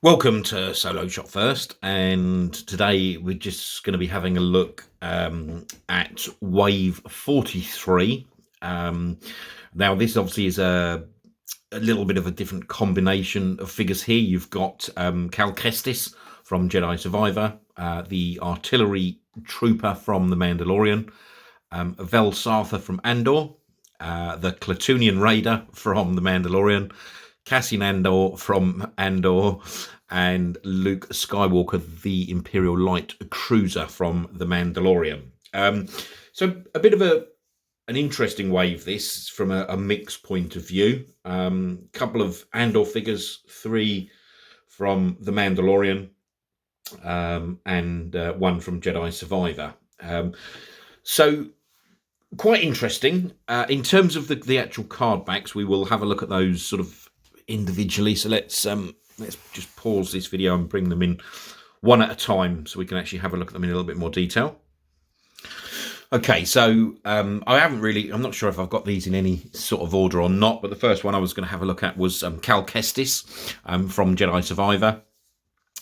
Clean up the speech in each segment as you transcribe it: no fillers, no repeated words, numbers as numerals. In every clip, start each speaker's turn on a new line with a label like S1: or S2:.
S1: Welcome to Solo Shot First, and today we're just going to be having a look at Wave 43. Now, this obviously is a little bit of a different combination of figures here. You've got Cal Kestis from Jedi Survivor, the artillery trooper from the Mandalorian, Velsa from Andor, the Platoonium raider from the Mandalorian, Casinando from Andor, and Luke Skywalker, the Imperial Light Cruiser from the Mandalorian. So a bit of an interesting wave, this, from a mixed point of view. Couple of Andor figures, 3 from the Mandalorian, and 1 from Jedi Survivor. So quite interesting. In terms of the actual card backs, we will have a look at those sort of individually. So let's just pause this video and bring them in one at a time so we can actually have a look at them in a little bit more detail. Okay, so I'm not sure if I've got these in any sort of order or not, but the first one I was going to have a look at was Cal Kestis from Jedi Survivor.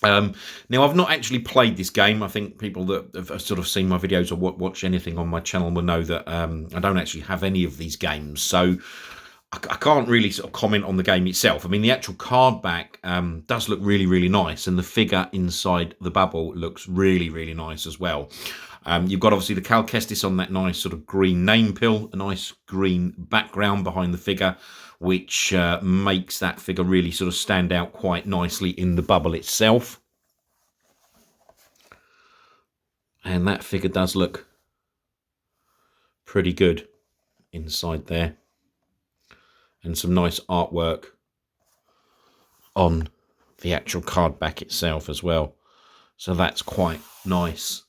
S1: Now, I've not actually played this game. I think people that have sort of seen my videos or watch anything on my channel will know that I don't actually have any of these games. So I can't really sort of comment on the game itself. I mean, the actual card back does look really, really nice. And the figure inside the bubble looks really, really nice as well. You've got obviously the Cal Kestis on that nice sort of green name pill, a nice green background behind the figure, which makes that figure really sort of stand out quite nicely in the bubble itself. And that figure does look pretty good inside there. And some nice artwork on the actual card back itself as well. So that's quite nice.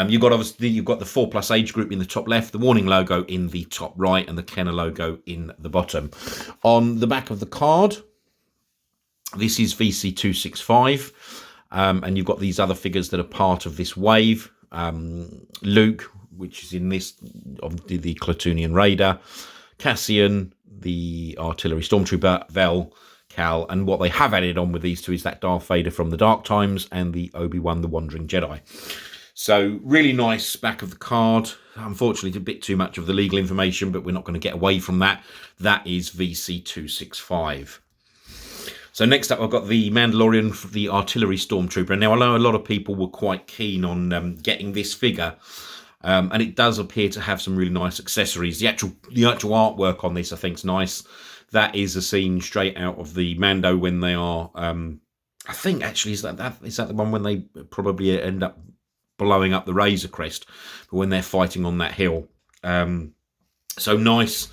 S1: You've got the 4+ age group in the top left, the warning logo in the top right, and the Kenner logo in the bottom. On the back of the card, this is VC265, and you've got these other figures that are part of this wave. Luke, which is in this, of the Platoonium Raider, Cassian, the Artillery Stormtrooper, Vel, Cal, and what they have added on with these two is that Darth Vader from the Dark Times and the Obi-Wan the Wandering Jedi. So really nice back of the card. Unfortunately, it's a bit too much of the legal information, but we're not going to get away from that. That is VC265. So next up, I've got the Mandalorian, the Artillery Stormtrooper. Now, I know a lot of people were quite keen on getting this figure. And it does appear to have some really nice accessories. The actual artwork on this, I think, is nice. That is a scene straight out of the Mando when they are. I think actually is that the one when they probably end up blowing up the Razor Crest, but when they're fighting on that hill. So nice,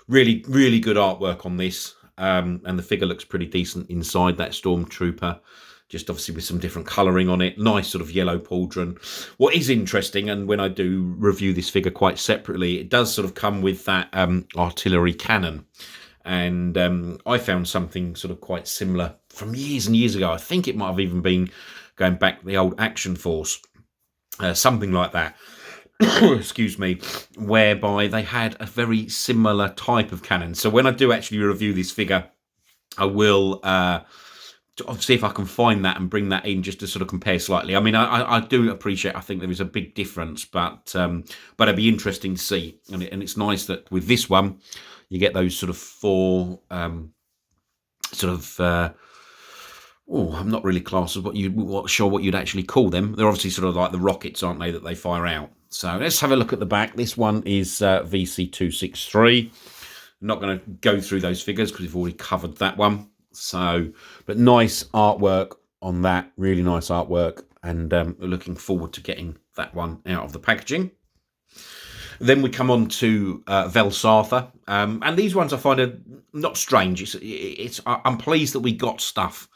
S1: really, really good artwork on this. And the figure looks pretty decent inside that Stormtrooper. Just obviously with some different colouring on it. Nice sort of yellow pauldron. What is interesting, and when I do review this figure quite separately, it does sort of come with that artillery cannon. And I found something sort of quite similar from years and years ago. I think it might have even been going back to the old Action Force. Something like that. Excuse me. Whereby they had a very similar type of cannon. So when I do actually review this figure, I will... I'll see if I can find that and bring that in just to sort of compare slightly. I mean, I do appreciate, I think there is a big difference, but it'd be interesting to see. And it's nice that with this one, you get those sort of 4 I'm not really classed as what you'd actually call them. They're obviously sort of like the rockets, aren't they, that they fire out. So let's have a look at the back. This one is VC263. I'm not going to go through those figures because we've already covered that one. So, but nice artwork on that, really nice artwork, and looking forward to getting that one out of the packaging. Then we come on to Velsa, and these ones I find are not strange. I'm pleased that we got stuff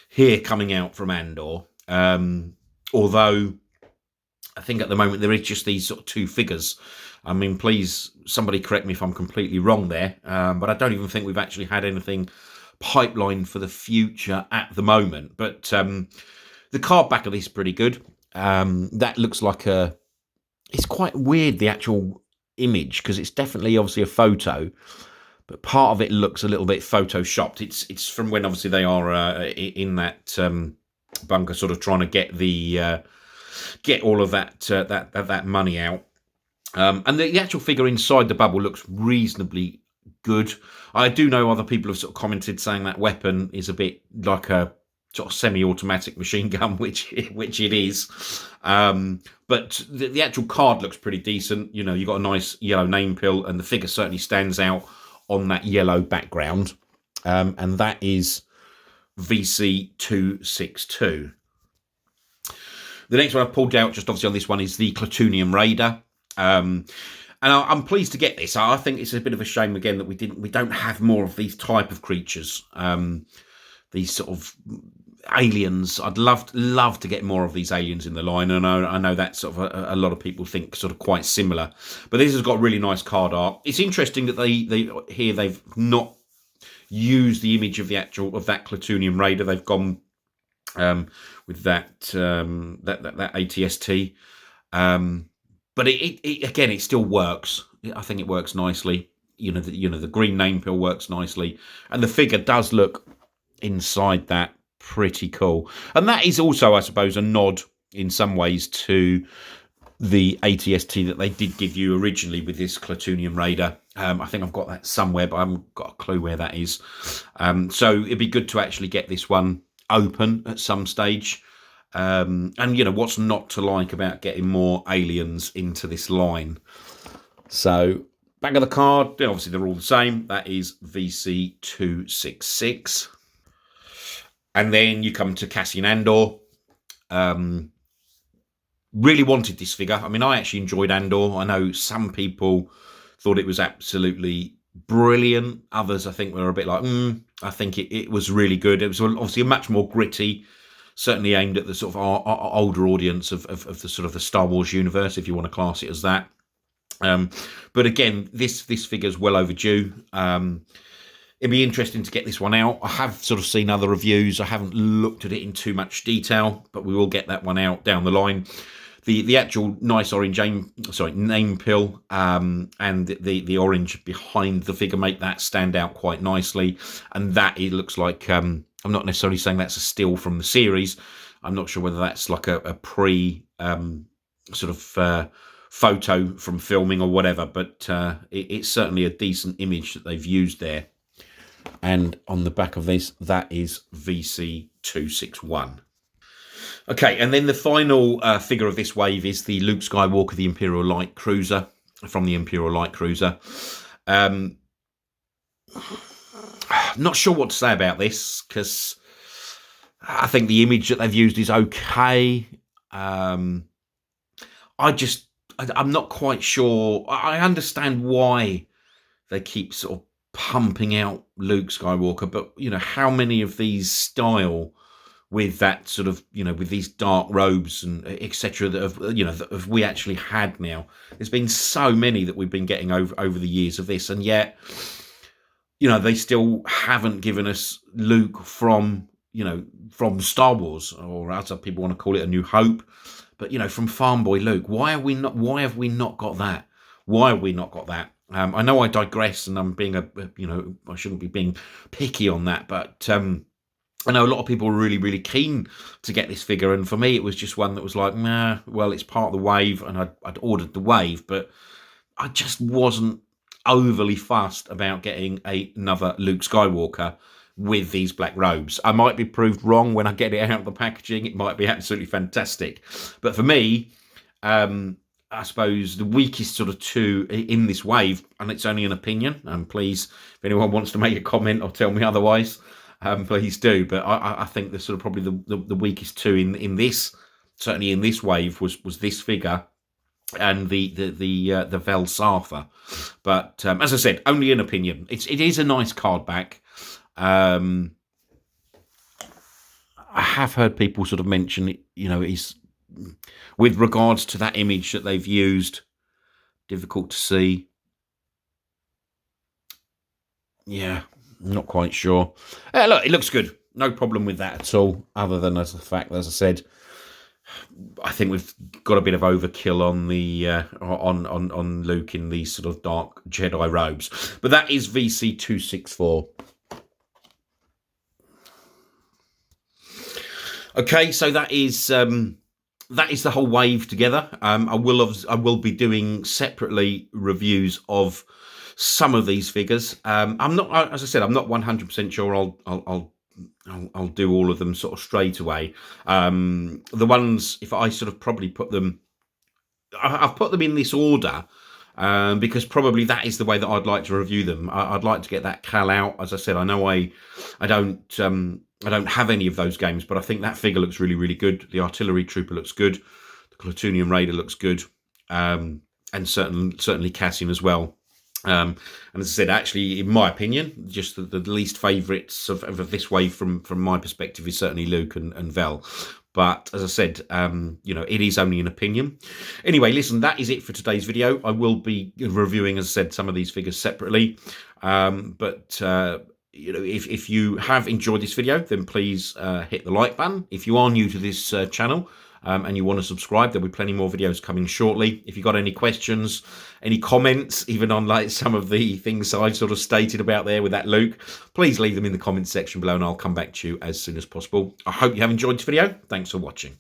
S1: here coming out from Andor, although I think at the moment there is just these sort of 2 figures. I mean, please, somebody correct me if I'm completely wrong there, but I don't even think we've actually had anything pipeline for the future at the moment. But the card back of this is pretty good. That looks like it's quite weird, the actual image, because it's definitely obviously a photo, but part of it looks a little bit photoshopped. It's from when obviously they are in that bunker, sort of trying to get the get all of that money out. And the actual figure inside the bubble looks reasonably good. I do know other people have sort of commented saying that weapon is a bit like a sort of semi-automatic machine gun, which it is. But the actual card looks pretty decent. You know, you've got a nice yellow name pill, and the figure certainly stands out on that yellow background. And that is VC262. The next one I've pulled out, just obviously on this one, is the Platoonium Raider. And I'm pleased to get this. I think it's a bit of a shame again that we don't have more of these type of creatures. These sort of aliens. I'd love to get more of these aliens in the line, and I know that sort of a lot of people think sort of quite similar. But this has got really nice card art. It's interesting that they've not used the image of that Platoonium Raider. They've gone with that ATST. But it again, it still works. I think it works nicely. The green name pill works nicely, and the figure does look inside that pretty cool. And that is also, I suppose, a nod in some ways to the ATST that they did give you originally with this Platoonium Raider. I think I've got that somewhere, but I haven't got a clue where that is. So it'd be good to actually get this one open at some stage. And what's not to like about getting more aliens into this line. So back of the card, obviously they're all the same. That is VC266. And then you come to Casinando. Really wanted this figure. I mean, I actually enjoyed Andor. I know some people thought it was absolutely brilliant. Others, I think, were a bit like, I think it was really good. It was obviously a much more gritty, certainly aimed at the sort of our older audience of the sort of the Star Wars universe, if you want to class it as that. But again, this figure's well overdue. It'd be interesting to get this one out. I have sort of seen other reviews. I haven't looked at it in too much detail, but we will get that one out down the line. The actual nice orange name pill and the orange behind the figure make that stand out quite nicely. And that it looks like I'm not necessarily saying that's a still from the series. I'm not sure whether that's like a pre photo from filming or whatever, but it's certainly a decent image that they've used there. And on the back of this, that is VC261. Okay, and then the final figure of this wave is the Luke Skywalker, the Imperial Light Cruiser, from the Imperial Light Cruiser. Not sure what to say about this, because I think the image that they've used is okay. I'm not quite sure. I understand why they keep sort of pumping out Luke Skywalker, but how many of these style with that sort of with these dark robes and etc. that have we actually had now? There's been so many that we've been getting over the years of this, and yet they still haven't given us Luke from Star Wars, or as people want to call it, A New Hope. But from Farm Boy Luke, why have we not got that? Why have we not got that? I know I digress, and I'm being I shouldn't be being picky on that, but I know a lot of people were really, really keen to get this figure, and for me, it was just one that was like, nah, well, it's part of the wave, and I'd ordered the wave, but I just wasn't overly fussed about getting another Luke Skywalker with these black robes. I might be proved wrong when I get it out of the packaging. It might be absolutely fantastic, but for me, I suppose the weakest sort of two in this wave, and it's only an opinion, and please, if anyone wants to make a comment or tell me otherwise, please do. But I think the sort of probably the weakest two in this, certainly in this wave, was this figure and the Velsa. But as I said, only an opinion. It is a nice card back. I have heard people sort of mention, he's, with regards to that image that they've used, difficult to see. Yeah, not quite sure. Look, it looks good. No problem with that at all, other than as the fact, as I said, I think we've got a bit of overkill on the on Luke in these sort of dark Jedi robes. But that is VC264. Okay, so that is the whole wave together. I will be doing separately reviews of some of these figures. I'm not, as I said, I'm not 100% sure I'll do all of them sort of straight away. The ones, if I sort of probably put them, I've put them in this order because probably that is the way that I'd like to review them. I'd like to get that Cal out. As I said, I know I don't have any of those games, but I think that figure looks really, really good. The artillery trooper looks good. The platoonium raider looks good, and certainly Cassian as well. And as I said, actually, in my opinion, just the least favourites of this wave from my perspective is certainly Luke and Vel. But as I said, it is only an opinion. Anyway, listen, that is it for today's video. I will be reviewing, as I said, some of these figures separately. If you have enjoyed this video, then please hit the like button. If you are new to this channel, and you want to subscribe, there'll be plenty more videos coming shortly. If you've got any questions, any comments, even on like some of the things I've sort of stated about there with that Luke, please leave them in the comments section below and I'll come back to you as soon as possible. I hope you have enjoyed this video. Thanks for watching.